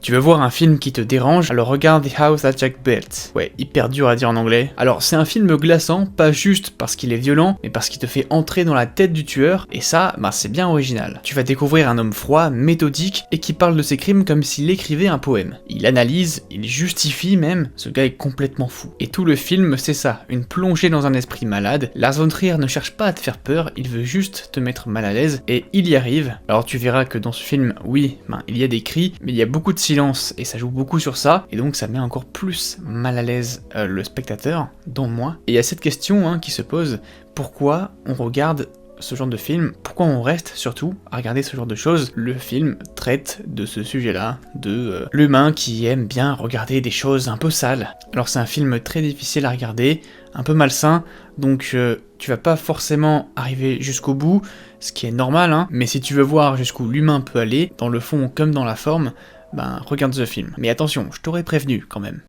Tu veux voir un film qui te dérange? Alors regarde The House That Jack Built. Ouais, hyper dur à dire en anglais. Alors c'est un film glaçant, pas juste parce qu'il est violent, mais parce qu'il te fait entrer dans la tête du tueur, et ça, c'est bien original. Tu vas découvrir un homme froid, méthodique, et qui parle de ses crimes comme s'il écrivait un poème. Il analyse, il justifie même, ce gars est complètement fou. Et tout le film, c'est ça, une plongée dans un esprit malade. Lars von Trier ne cherche pas à te faire peur, il veut juste te mettre mal à l'aise, et il y arrive. Alors tu verras que dans ce film, oui, il y a des cris, mais il y a beaucoup de silence et ça joue beaucoup sur ça, et donc ça met encore plus mal à l'aise le spectateur, dont moi. Et il y a cette question qui se pose, pourquoi on regarde ce genre de film, pourquoi on reste surtout à regarder ce genre de choses? Le film traite de ce sujet-là, de l'humain qui aime bien regarder des choses un peu sales. Alors c'est un film très difficile à regarder, un peu malsain, donc tu vas pas forcément arriver jusqu'au bout, ce qui est normal, mais si tu veux voir jusqu'où l'humain peut aller, dans le fond comme dans la forme, regarde ce film. Mais attention, je t'aurais prévenu quand même.